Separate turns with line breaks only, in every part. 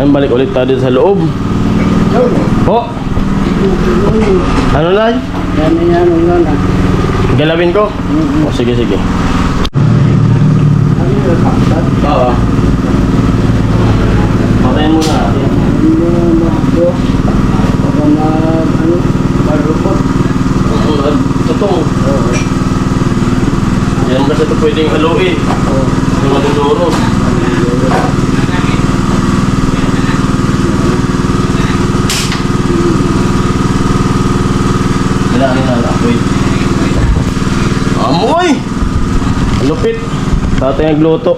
Ay, balik ulit tayo dito sa loob. Po. Ano na?
Yan na.
Galawin ko? O, sige. Oo. Patayin mo na. Totoo. Yan ba ito pwedeng haluin? Yung maduduro. Wala na wait. Amoy! Lupit. Tatay nagluto.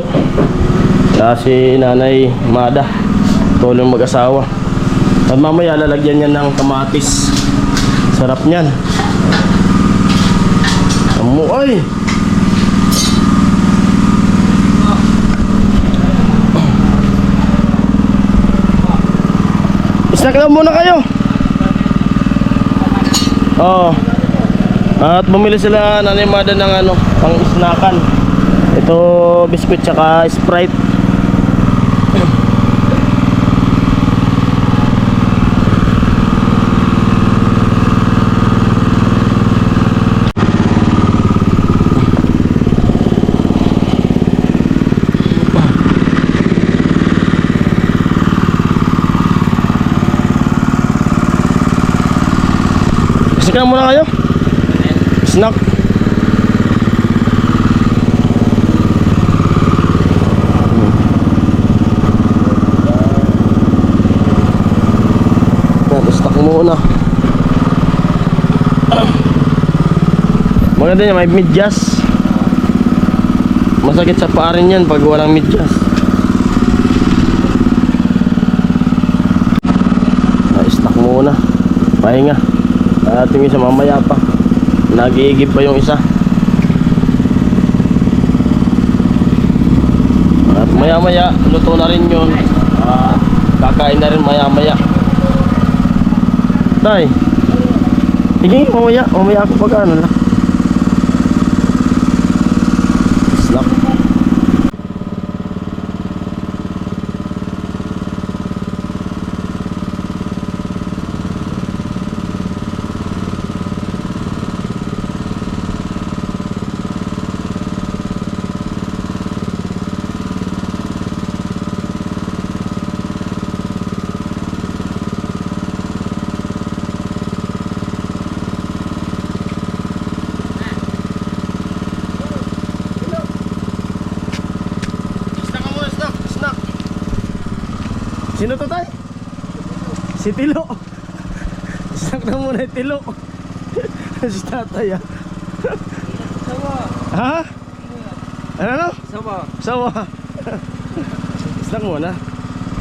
Kasi nanay Mada. Tulong mag-asawa. At mamaya lalagyan niya ng kamatis. Sarap niyan. Amoy! Snack lang muna kayo. Oo. At bumili sila Nanay Mada ng pang snackan. Ito biscuit tsaka Sprite. Snack lang muna kayo. Snack. Snack muna. Maganda niya, may medyas. Masakit sa paa rin yan pag walang medyas. Snack muna. Pahinga. At yung isa mamaya pa. Nag-iigib pa yung isa. At maya maya luto na rin yun. Kakain na rin maya maya. Tay, sige mamaya ako pag lang. Snack. Sino to tay? Si Tilo. Snack na muna yung Tilo. Si tatay
Sawa.
Ha? Ano? Sawa. Snack muna.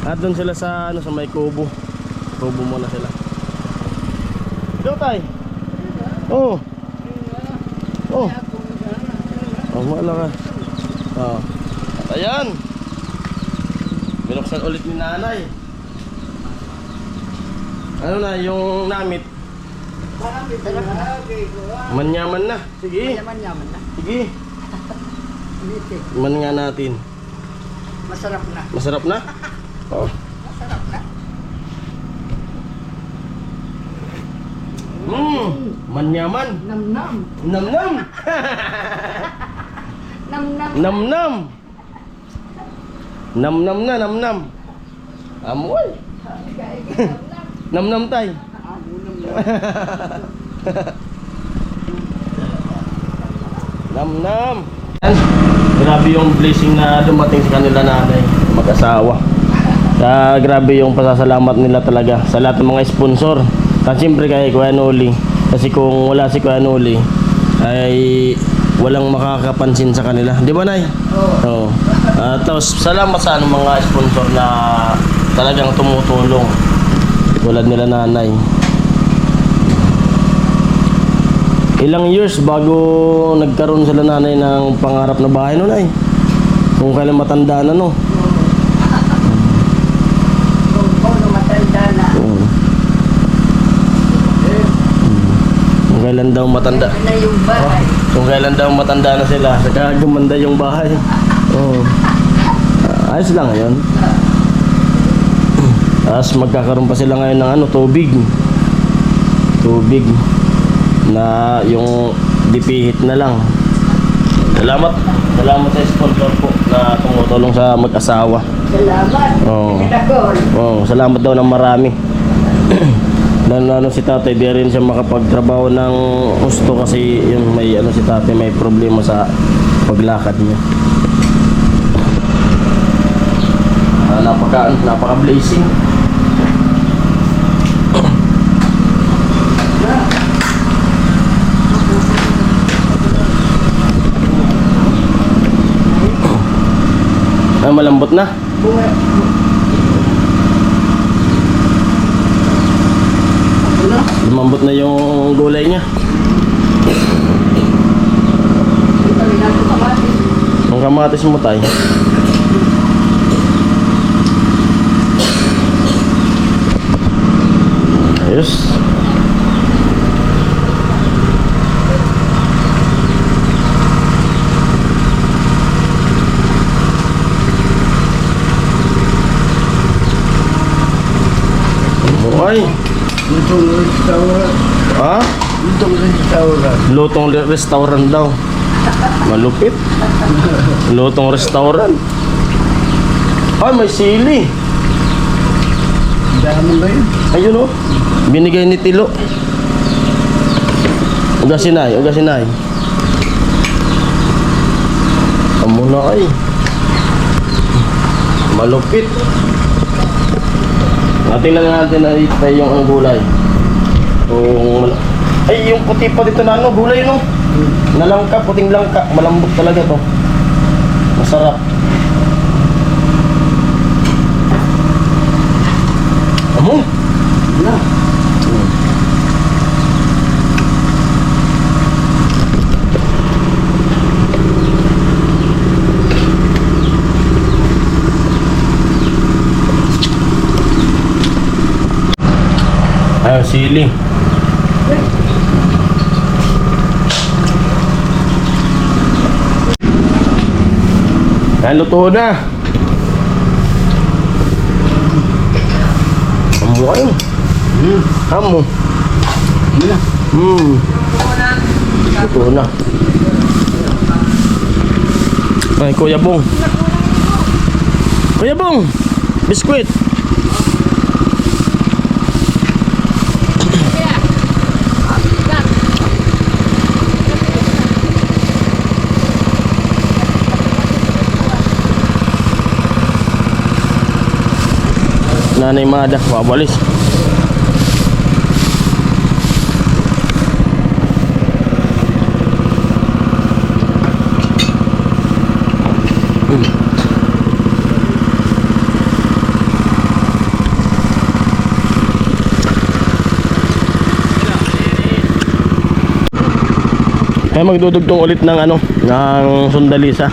At doon sila sa sa may kubo. Kubo muna sila. Ito tay. Oh. Wala ka. At ayan. Binuksan ulit ni nanay. Ano na yung namit? Manyaman na. Sige.
Manyaman na.
Sige. Man nga natin.
Masarap na.
Masarap na? Oh.
Masarap na.
Manyaman.
Nam-nam.
Nam-nam.
Nam-nam.
Nam-nam. Nam-nam na, nam-nam. Amoy. Nam-nam tay. Nam-nam. Grabe yung blessing na dumating sa kanila nanay, mag-asawa. Kaya grabe yung pasasalamat nila talaga sa lahat ng mga sponsor. At siyempre kay Kuya Noli. Kasi kung wala si Kuya Noli ay walang makakapansin sa kanila. Di ba nay? Oo. Tapos salamat sa mga sponsor na talagang tumutulong. Tulad nila nanay. Ilang years bago nagkaroon sila nanay ng pangarap na bahay no nay? Kung kailan matanda na no?
Kung matanda na.
Kung kailan daw matanda.
Na yung bahay.
Kung kailan daw matanda na sila, saka gumanda yung bahay. Ayos lang ngayon. Tapos magkakaroon pa sila ngayon ng ano, tubig na yung dipihit na lang. Salamat sa sponsor po na tumutulong sa mag-asawa.
Salamat.
Oo.
Kitagol.
Oh, salamat daw ng marami. Lalo si tatay, di rin siya makapagtrabaho ng gusto kasi yung may ano si tatay, may problema sa paglakad niya. Napaka-blazing. Ay, malambot na.
Bunga. Ano?
Lumambot na yung gulay niya.
Ito rin natin kamatis.
Ang kamatis mo tayo. Ayos. Ay,
Lutong restaurant.
ha?
Lutong restaurant.
Lutong restaurant daw. Malupit. Lutong restaurant. Ay, may sili.
Dami ba yun?
Ayun oh. Binigay ni Tilo. Ugasinay. Amo na ay. Malupit. Tingnan natin na dito yung ang gulay. Ay, yung puti pa dito na ano, gulay no? Nalangka, puting langka. Malambot talaga to. Masarap. Amo?
Ano?
Ayun, sili. Ayun, luto na. Amo kayo. Amo. Luto na. Ay, Kuya Bong. Kuya Bong! Biskwit! Nanay Mada, pabalis. Ay, magdudugtong ulit ng ano, ng sundalisa.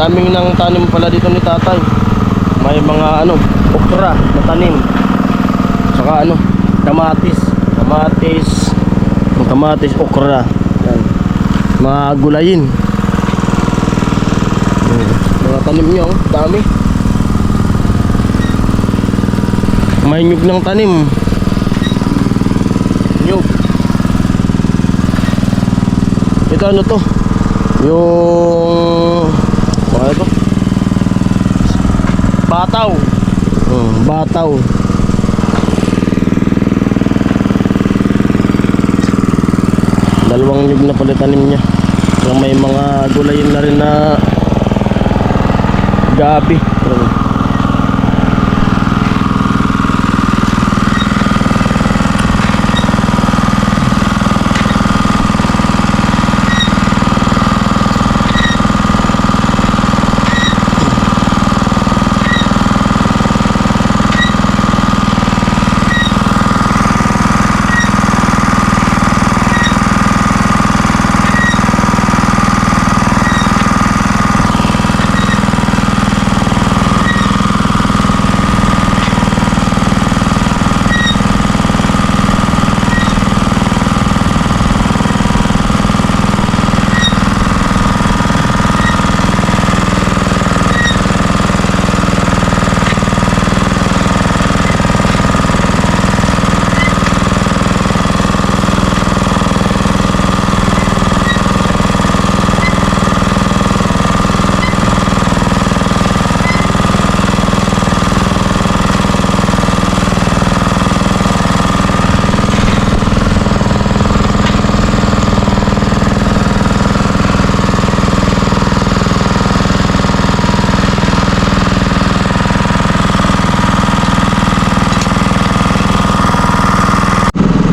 daming nang tanim pala dito ni tatay. May mga ano, okra na tanim. Saka ano, kamatis, okra. Yan. Mga gulayin. Mga tanim niya, oh, dami. May nyug ng tanim. Nyug. Ito ano to? Yung ano to? Bataw. Bataw. Dalawang nyug na pala tanim niya. So, may mga gulayin na rin na gabi.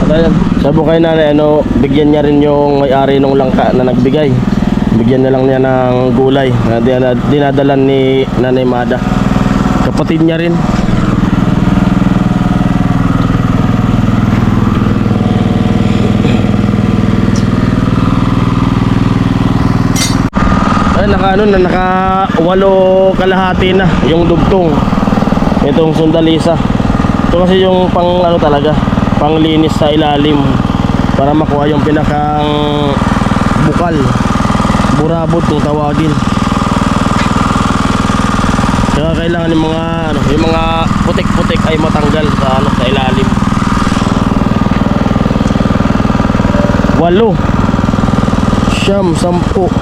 Ayan, sabi ko kay nanay, ano, bigyan niya rin yung may-ari nung langka na nagbigay. Bigyan na lang niya ng gulay na dinadalan ni Nanay Mada. Kapatid niya rin. Ay, naka 8 kalahati na yung dugtong. Itong sundalisa. Ito kasi yung pang ano talaga, panglinis sa ilalim para makuha yung pinakang bukal, burabot kung tawagin. Kaya kailangan yung mga ano, yung mga putik-putik ay matanggal sa ano, sa ilalim. 8 siyam, 10,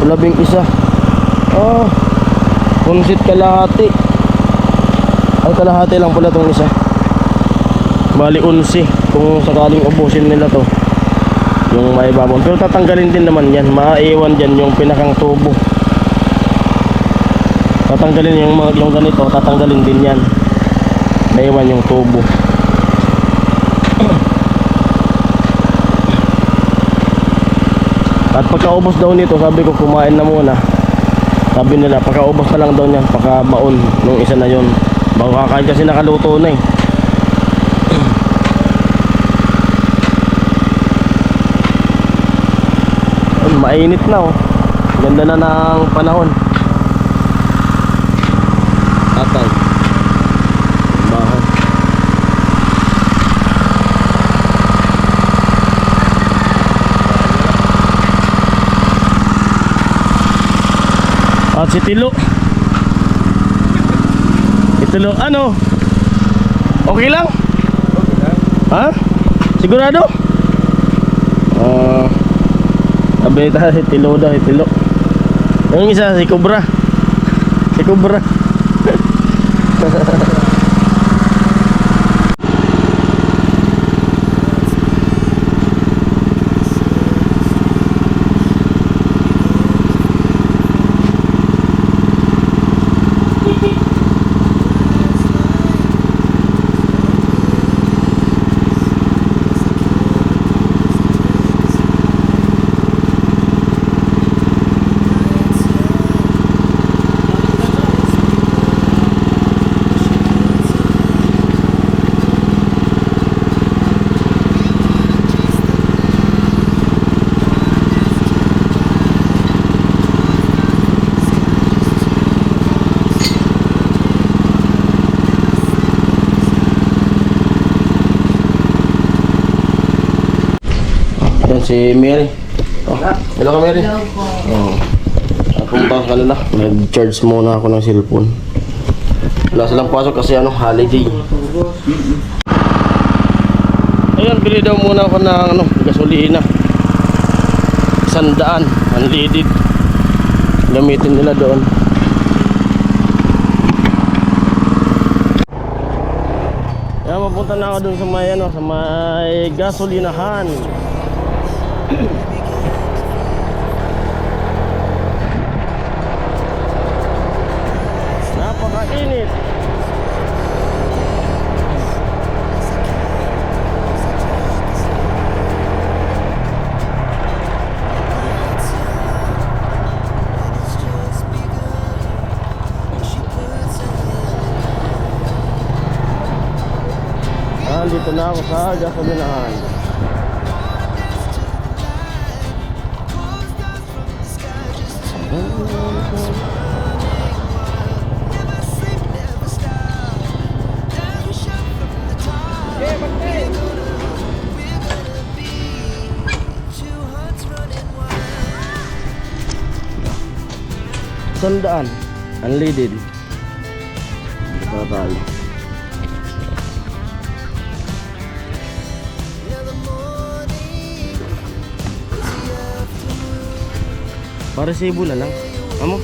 11. Punsit kalahati. Ay, kalahati lang pala itong isa. Bali 11 kung sakaling ubusin nila to yung maibabon. Pero tatanggalin din naman yan. Maiiwan dyan yung pinakang tubo. Tatanggalin yung ganito. Tatanggalin din yan. Maiiwan yung tubo. At pagkaubos daw nito, sabi ko kumain na muna. Sabi nila pagkaubos na lang daw niyan, pagkabaon nung isa na yun. Bago kakain kasi nakaluto na eh. Mainit na, oh. Ganda na ng panahon. Tatay bahay. At si Tilo, ano? Okay lang? Ha? Sigurado? Sabi tayo si Tilo daw, si Tilo. Yung isa si Cobra. Si Cobra. si Mary. Oh, hello ka Mary.
Hello po.
Oh. Pumunta ka kanila. Nag-charge muna ako ng cellphone. Wala silang pasok kasi holiday. Ayun, bili daw muna ako ng gasolina. 100, unleaded. Gamitin nila doon. Kaya mapunta na ako doon sa may sa may gasolinahan. Napakainit. Dito na ako sa gasolinahan. Sandaan, unleaded. Dito na tayo. Para sibo na lang. Amo?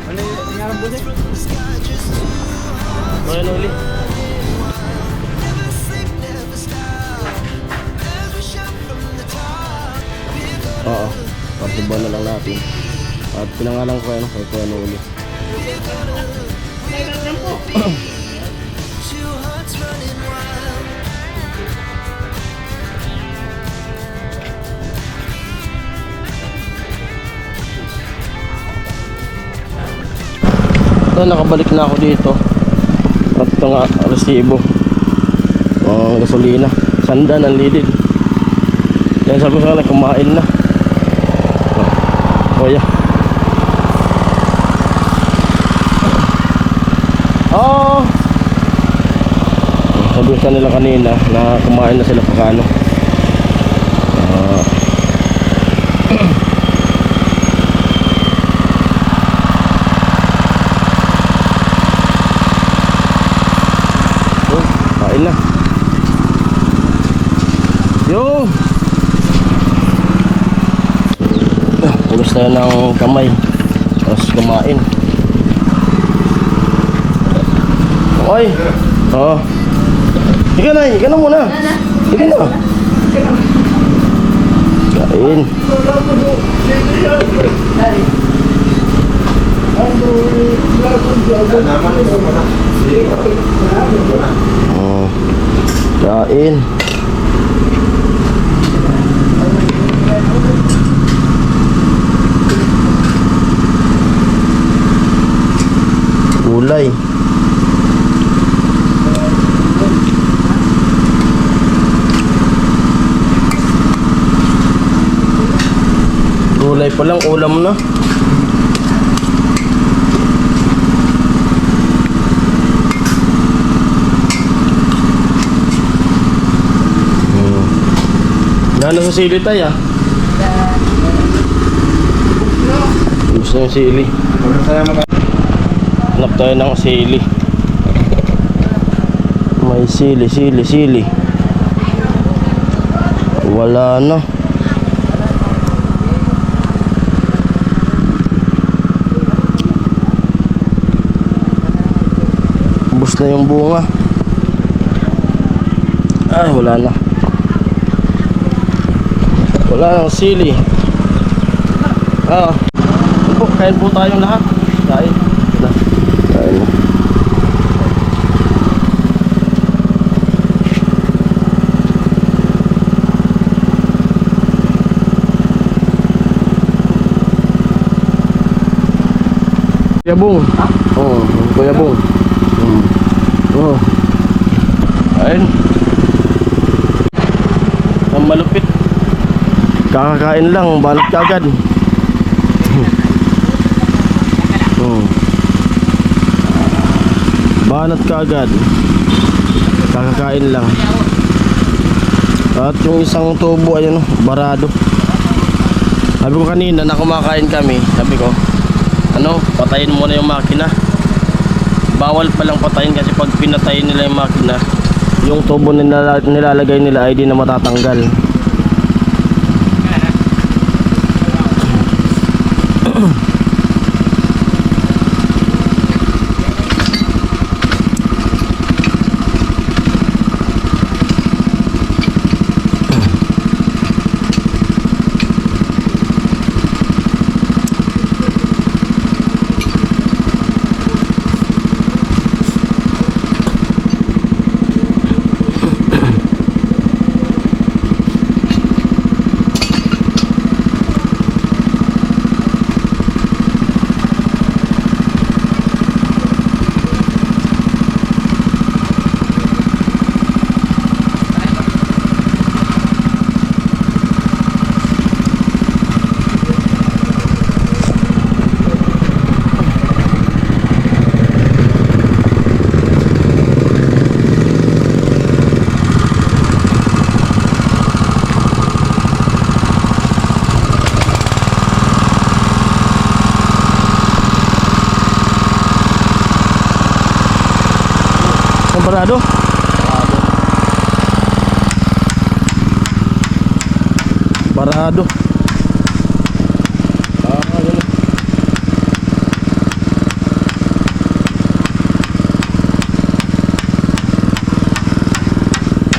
Ano yung nangyarang buti?
Ano ulit? Oo, partiban na lang natin. At pinangalan ko kay Kuya Noli. Ito, nakabalik na ako dito. At ito nga, resibo. Gasolina. 100 unleaded. Kaya sabi ko nga, kumain na. Kuya. Oh. Sabi ko nila kanina na kumain na sila pagkano. Kain na. Yo. Pulos tayo ng kamay. Tapos kumain. Oy. Oo. Ika na muna. Ika na. Kain. Oh. Kain. Gulay. Gulay pa lang, ulam na. Gano'n sa sili tayo? Gusto yung sili. Hanap tayo ng sili. May sili. Wala na. Ubus na yung bunga. Ay, wala na. Wala nang sili. Kain po tayong lahat. Kain. Kain na. Kuya Bong. Oo, Kuya Bong. Oo. Kain. Ang malupit. Kakakain lang, balot kagad. Banat kagad. Kakakain lang. At yung isang tubo ayun, barado. Sabi ko kanina na kumakain kami, sabi ko, patayin muna yung makina. Bawal palang patayin kasi pag pinatayin nila yung makina, yung tubo na nilalagay nila ay di na matatanggal. Barado? Barado.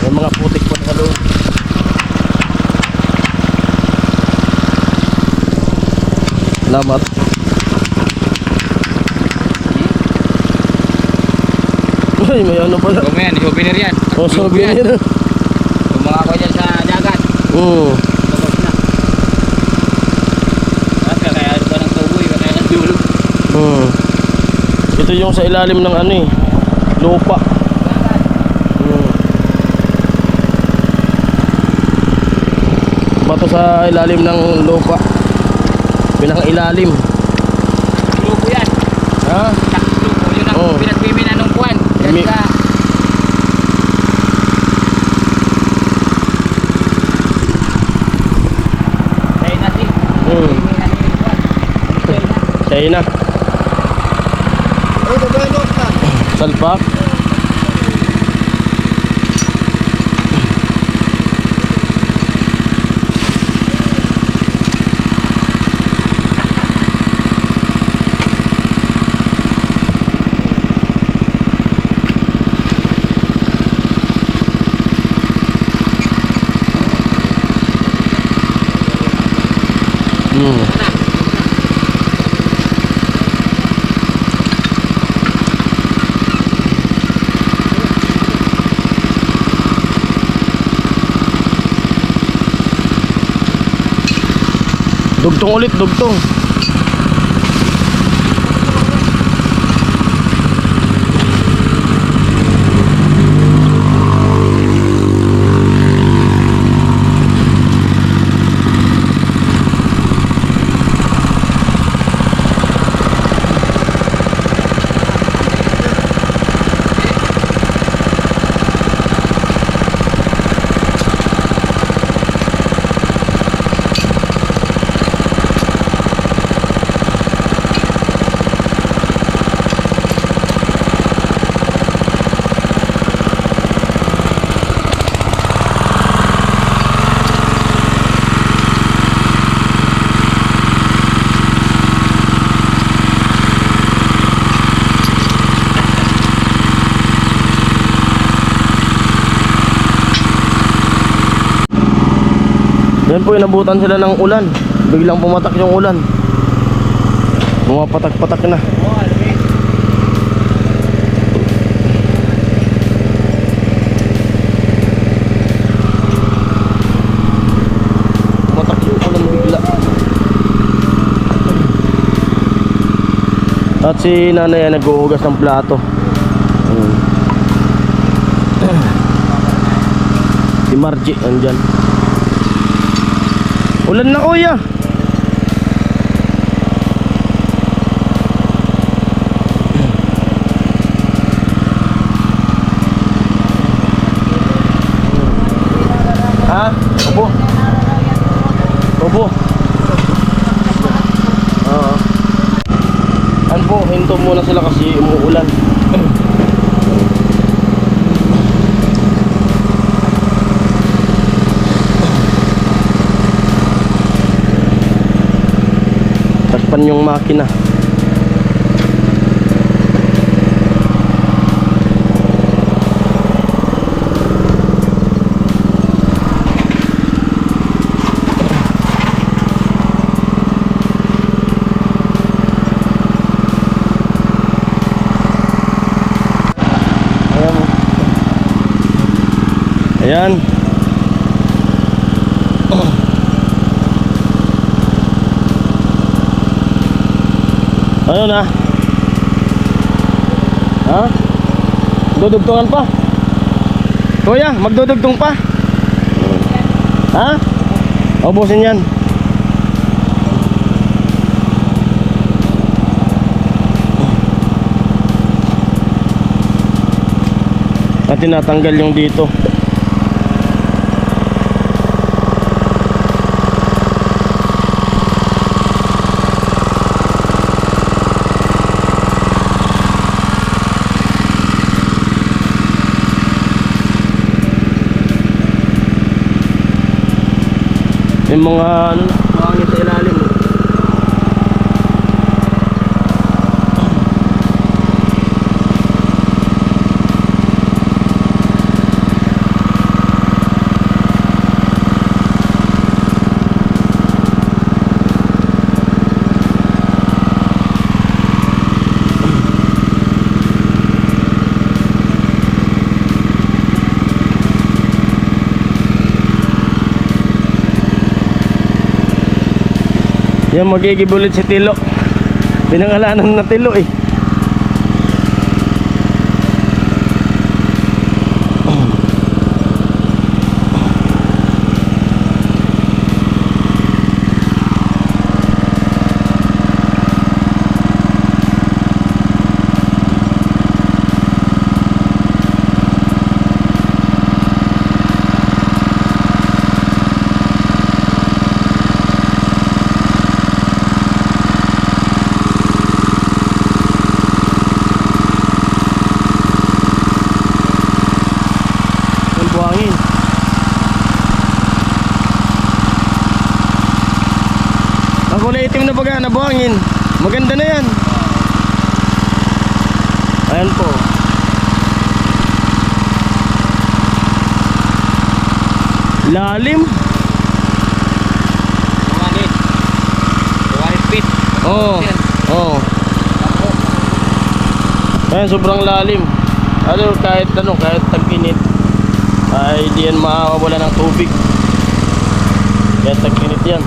May mga putik pa sa loob. Salamat. Ay, may ano pala.
Ito mo yan, souvenir yan.
Oh, souvenir.
Yung mga ko dyan sa dagat.
Oo.
Tapos na. Kaya ano ba ng tuboy, kaya ng dulo.
Ito yung sa ilalim ng lupa. Bato sa ilalim ng lupa. Pinang ilalim.
Lupo yan.
Ha?
Lupo, yun ang pinagpiminan ng buwan.
Mi-
Sa
China. Salpak. Dugtong ulit, dugtong. Yan po, inabutan sila ng ulan. Biglang pumatak yung ulan. Pumapatak-patak na. Pumatak yung ulan bigla. At si nanay ay nag-uugas ng plato. Si Margie andyan. Ulan na kuya. Ha? Opo. Opo. Oo. Ano po, hinto muna sila kasi umuulan. Takpan yung makina. Ayan. Ano na? Ha? Dudugtungan pa? Kuya, magdudugtong pa? Ha? Ubusin yan. At tinatanggal yung dito. Yung mga ano na, buhangin sa ilalim. Yan, magigibulit si Tilo. Pinangalanan na Tilo eh. Buhangin. Ang kulay itim na baga na buhangin. Maganda na yan. Ayan po. Lalim.
200 feet.
Oo. Oo. Ayan, sobrang lalim. Ano, kahit tag-init ay di yan mawawala ng tubig. Kaya tag-init yan.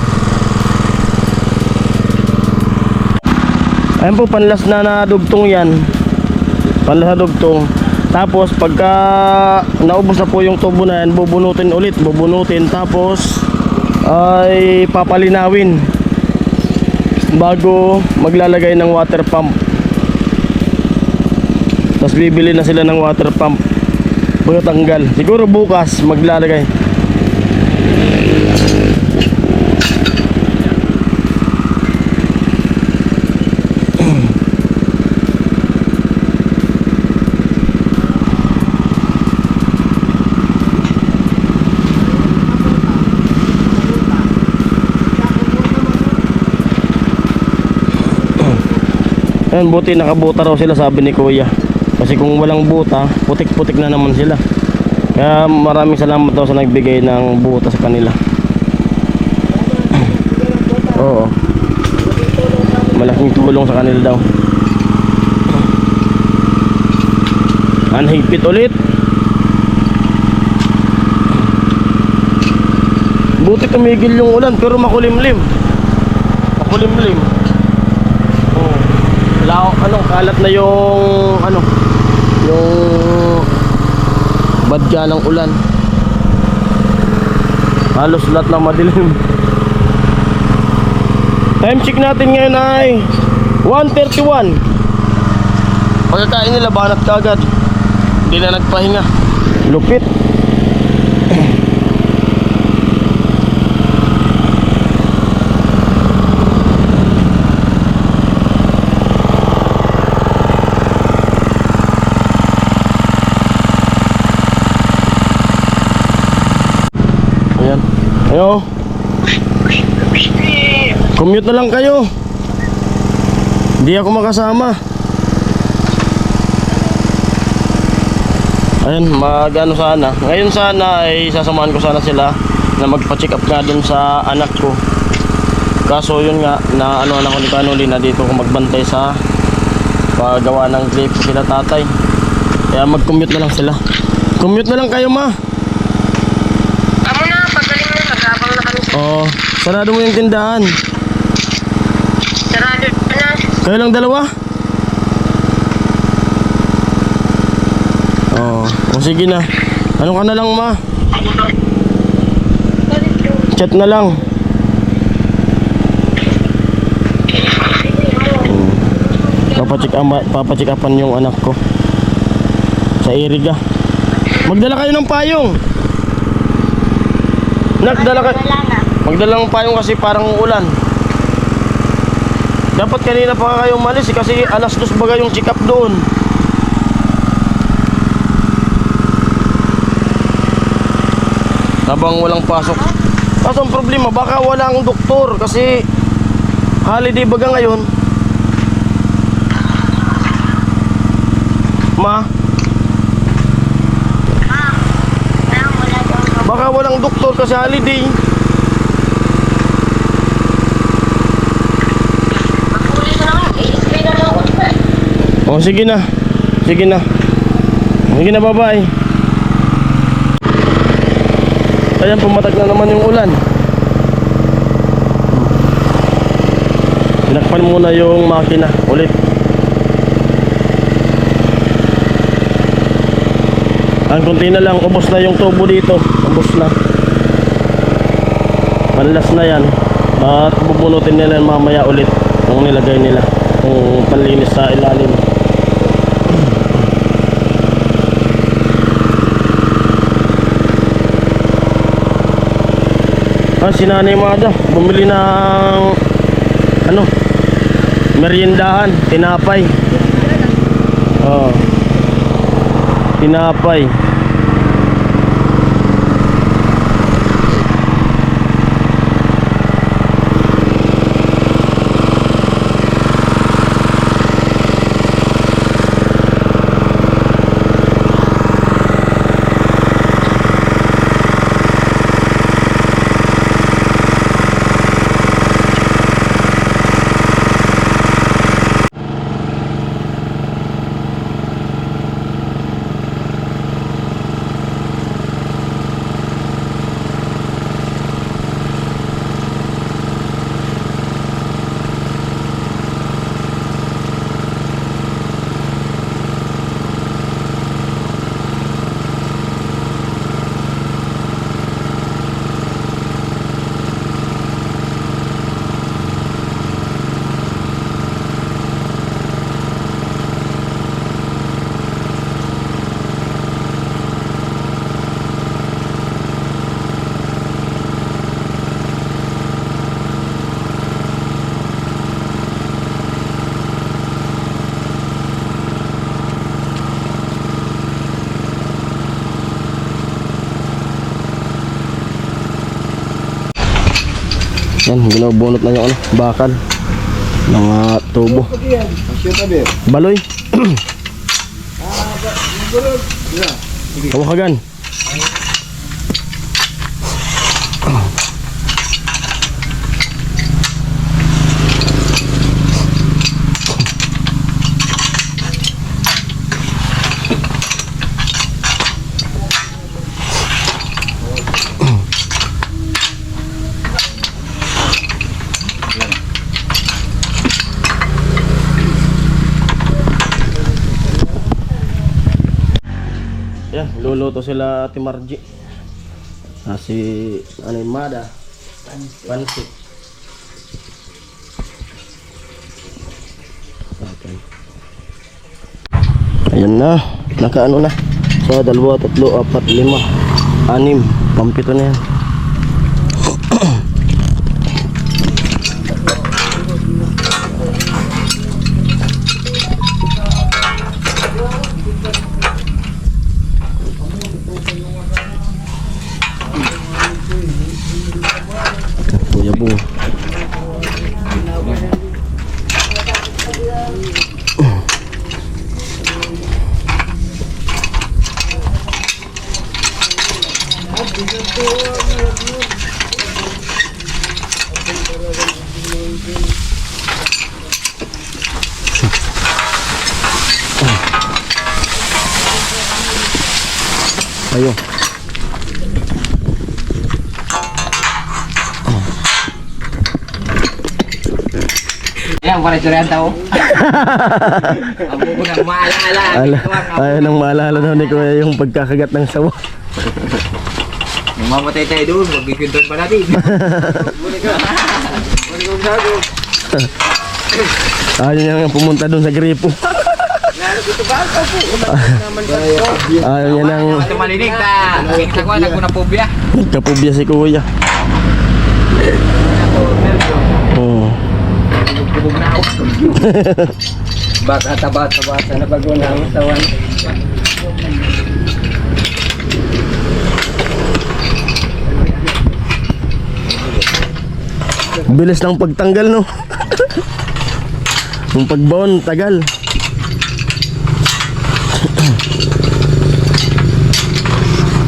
Ayan po, panlas na nadugtong yan. Panlas na dugtong. Tapos pagka naubos na po yung tubo na yan, bubunutin ulit. Bubunutin tapos ay papalinawin bago maglalagay ng water pump. Tapos bibili na sila ng water pump. Pagkatanggal, siguro bukas maglalagay. Ayun, buti nakabuta raw sila, sabi ni Kuya. Kasi kung walang buta, putik-putik na naman sila. Kaya maraming salamat daw sa nagbigay ng buta sa kanila. Oo. Malaking tulong sa kanila daw. Anhigpit ulit. Buti tumigil yung ulan pero makulimlim. Makulimlim. Oh. Kalat na yung yung badya ng ulan. Halos lahat na madilim. Time check natin ngayon ay 1:31. Pagkakain nila banat kagad. Hindi na nagpahinga. Lupit. Ayan. Ayo. Commute na lang kayo. Hindi ako makasama. Ayan, mag-ano sana. Ngayon sana ay sasamahan ko sana sila na magpa-check up nga dun sa anak ko. Kaso yun nga, na ano ako ni Kanuli na dito ko magbantay sa paggawa ng clip sila tatay. Kaya mag-commute na lang sila. Commute na lang kayo, ma.
Amo na, pagaling na, magabang na kami.
Oo, sarado mo yung tindahan.
Sarado na.
Kayo lang dalawa? Oo, o sige na. Ano ka na lang, ma? Chat na lang. Papacheck upan yung anak ko sa Iriga. Magdala kayo ng payong. Magdala ng payong kasi parang ulan. Dapat kanina pa kayo umalis kasi alas 2 baga yung check up doon. Habang walang pasok. Kaso ang problema baka walang doktor kasi holiday baga ngayon. Ma, baka walang doktor kasi holiday. Oh, sige na. Sige na. Sige na, bye-bye. Ayan, pumatak na naman yung ulan. Tinakpan muna yung makina ulit. Ang konti na lang, ubos na yung tubo dito. Ubos na. Panlas na yan. At bubunutin nila mamaya ulit yung nilagay nila, yung panlinis sa ilalim. Si Nanay Mada bumili ng ano, meriendahan, tinapay. Oh, tinapay. Yan, binubunot na yung ano, bakal. Mga tubo. Baloy. Kawahagan. Yan, luluto sila Ate Margie. Si Nanay Mada. Pansit. Ayan na. Nakaano na. So, 2, 3, 4, 5, 6, pampito na yan. Kuya Bong. Ayo.
Yan, para curian tao. Ang buko ng maalala.
Ayaw nang maalala daw ni Kuya yung pagkakagat ng sawa.
Yung mamatay tayo doon, magkikinton pa natin.
Ayaw niya nga pumunta doon sa gripo. Ayaw niya nang
Ito malinig ta. Kita ko, nagpunapobya.
nagkapubya si Kuya. Oo.
Kubog na ako.
Baka taba-taba sa nabago ng tawan.
Bilis ng pagtanggal, no? Yung pagbaon, tagal.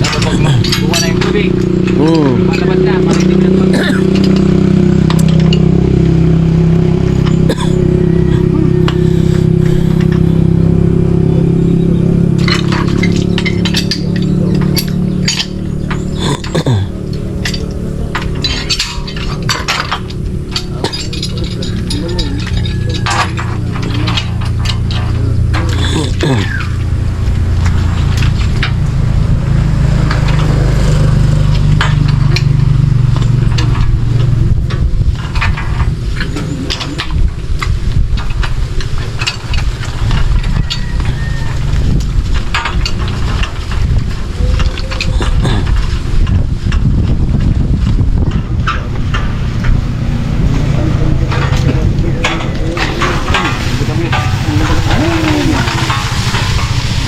Dapat pag buwan na yung tubig.
Hmm.
Malabas na, marinig na pag...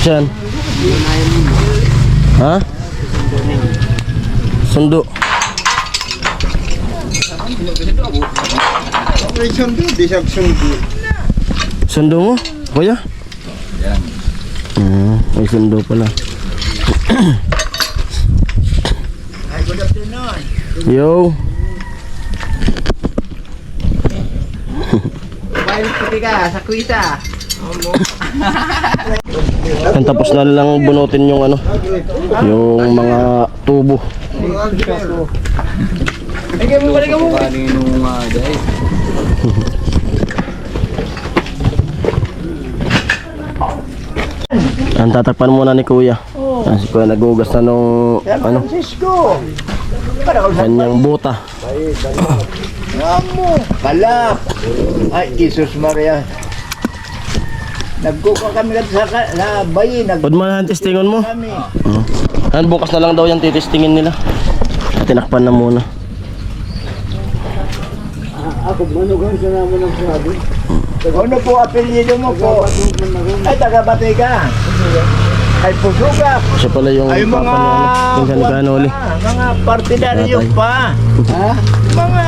Diyan. Ha? Sundo.
May sundo, di siya sundo.
Sundo mo, Kuya? May sundo pala.
Ay, good afternoon.
Yo.
Bayan puti ka, sa kuwisa.
Yan, tapos na lang bunutin yung ano, yung mga tubo.
Balik ka mo.
Ang tatakpan muna ni Kuya. Si Kuya nagugas na nung ano,
Francisco.
kanyang buta.
Amo. Kalap. Ay, Jesus Maria. Nagkuka kami sa bayi.
Pwede mo na testingon mo.
Kami.
Ano, bukas na lang daw yan titistingin nila. Tinakpan na muna.
Ako, manugan sa naman ng sabi. Ano po apelyido mo po? Ay, taga-batay ka. Ay, pusuga.
Siya pala yung
Ay, mga...
pinsan ni Kanoli.
Mga partidaryo
Tatay.
pa. Ha? Mga...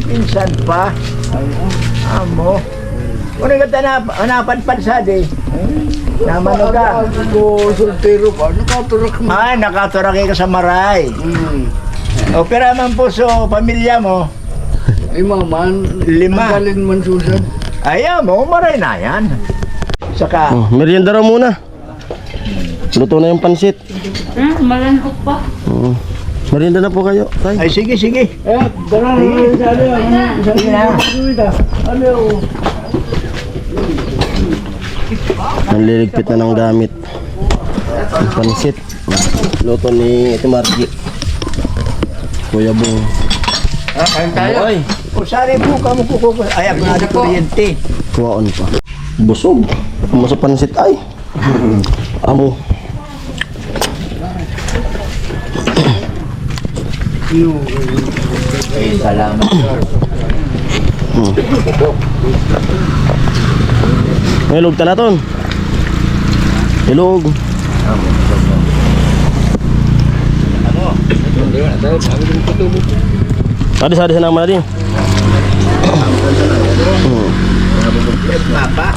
pinsan pa. Amo. Kung ka napadpad sa di. Namano ka? Ako, soltero pa. Nakaturak mo. Ay, nakaturak ka sa maray. O, pero man po so, pamilya mo.
Ay maman,
5.
galin man susan.
Ayaw mo, maray na yan. Saka,
Oh, merienda raw muna. Luto na yung pansit.
Malanhok pa.
Merienda na po kayo, tay.
ay sige, sige.
Eh, darang naman sa ano,
Sige na.
ano,
Nanliligpit na ng gamit. Ang pansit. Luto ni Ate Margie. Kuya Bong.
Kain
Ay,
O, sari po ka mo kukuha. Ay, ako na kuryente.
kuwaon pa. Busog. Amo sa pansit ay. Amo.
Ay, salamat.
Ilog talaton. Ilog. Sadis na naman din.
Papa.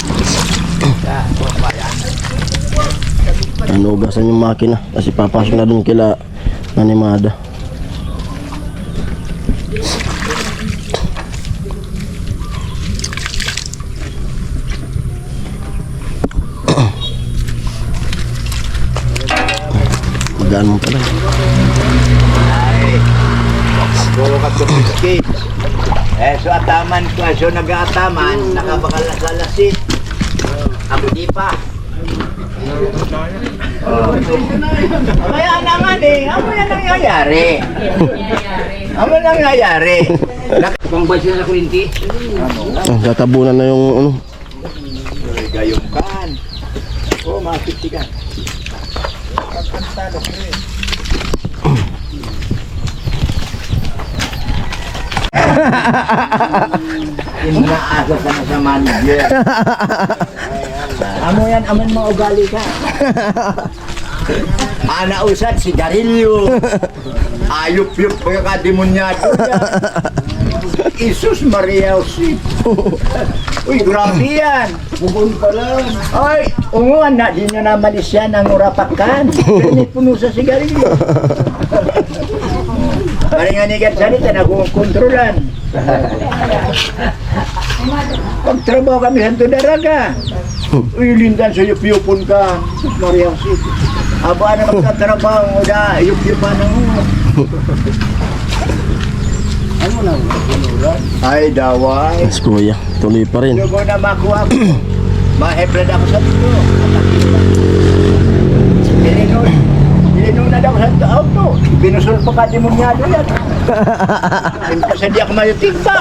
Ano ugasan yung makina kasi papasok na dun kila Nanimada. Magaan mo pala.
Puro ka tumiskit. So ataman ko, so nag-aataman, nakabakal na sa lasit. Ako di pa. Kaya naman ano yan nangyayari? Ano nangyayari?
Pambay sila sa kurinti.
Tatabunan na yung ano.
Gayong kan. Masitikan. Inaasa ka na sa manager. Amo yan, aman mo ugali ka. Ana usad sigarilyo. Ayup-yup pagkakademonyado yan. Isus Maria Jose. Uy, grabe yan. Bukon pa lang. Ay, unguan na. Di nyo na malis yan ang urapakan. Ganit puno sa sigarilyo. Maring anigat salita na kung kontrolan. Pagtrabaho kami sa Daraga. Uy, lindan sa yup-yupon ka. Maria Jose. Aba na magtatrabaho mo da. Yup-yupan ang ay, daway.
Mas kuya, tuloy pa rin.
Hindi mo na makuha ko. Mahebrad ako sa dito. Pininunad ako sa auto. Binusol pa ka demonyado yan. Kasi di ako mayutig pa.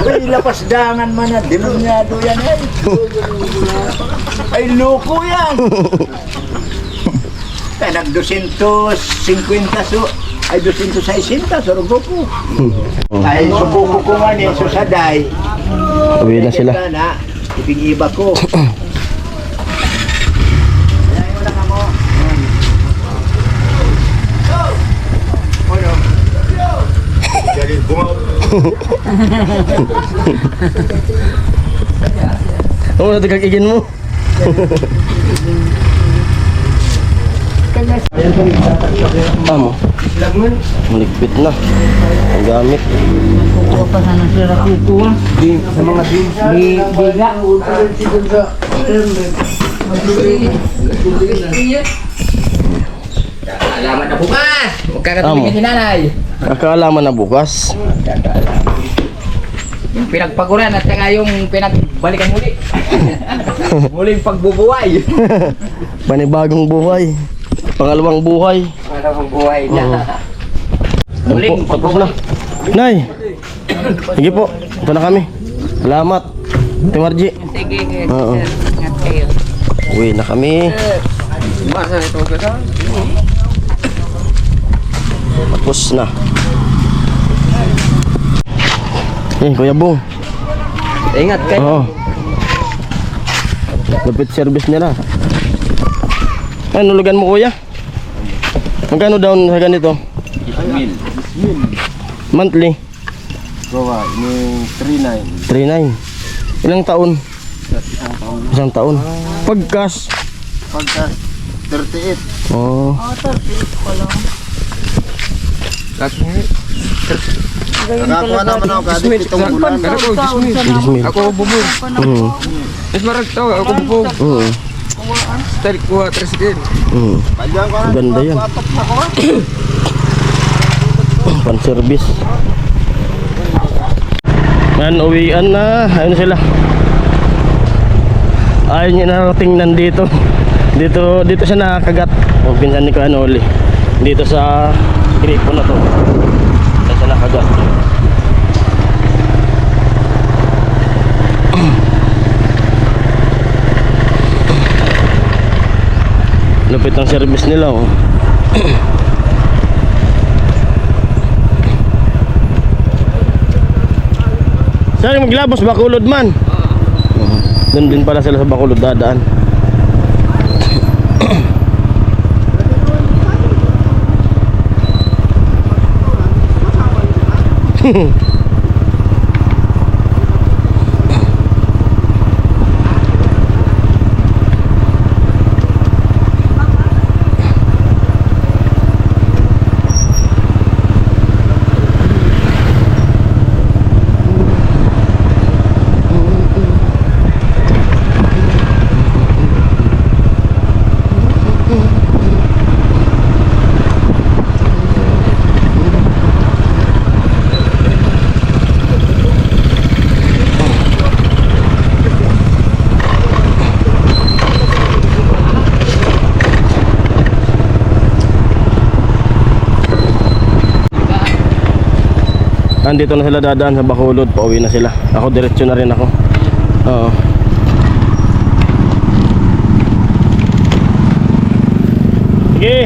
Uy, lapasdangan man na. Demonyado yan eh. Ay, loko yan. Kaya nag-250 so. Ay, 260, surugo ko. Ay, subuko ko nga ni Susaday.
Uwi na sila.
Na, ipig-iba ko. Ayan mo lang mo. Ano? Jadi bunga.
Oo, natagagigin mo. Amo. Maligpit na. Ang gamit.
Alaman na bukas. Huwag
Amo.
kakatulingin si nanay.
Kakalaman na bukas.
Yung pinagpaguran at saka yung pinagbalikan muli. Muling pagbubuhay.
Panibagong buhay. Pangalawang buhay.
Pangalawang buhay na.
Muling tapos na. Nay. Sige po. Ito na kami. Salamat. Ate Margie.
Sige,
Oo.
ingat kayo.
Uwi na kami.
Masa ito ka?
Tapos na. Kuya Bong.
Ingat kayo.
Oo. Lapit service nila. Ay, nulugan mo kuya? Magkano down sa ganito? Monthly?
Gawa, yung 3.9.
3.9. Ilang taon? Isang taon. Pag cash?
Pagka 38.
Oh.
Nakakuha naman ako kada 7 bulan.
Dismil.
Ako bubog. Mas marag to, ako bubog.
Oo.
Style ko tricycle.
Ganda yan. Pan service. Yan, uwian na. Ayun sila. Ayaw niya narating nandito. Dito siya nakakagat. Ang pinsan ni Kuanoli. Dito sa gripo na to. Dito siya nakagat. Lupit ng service nila oh. Saan yung maglabos? Bacolod man. Doon din pala sila sa Bacolod dadaan. Andito na sila dadaan sa Bacolod, pauwi na sila. Ako diretso na rin ako. Oo. Sige.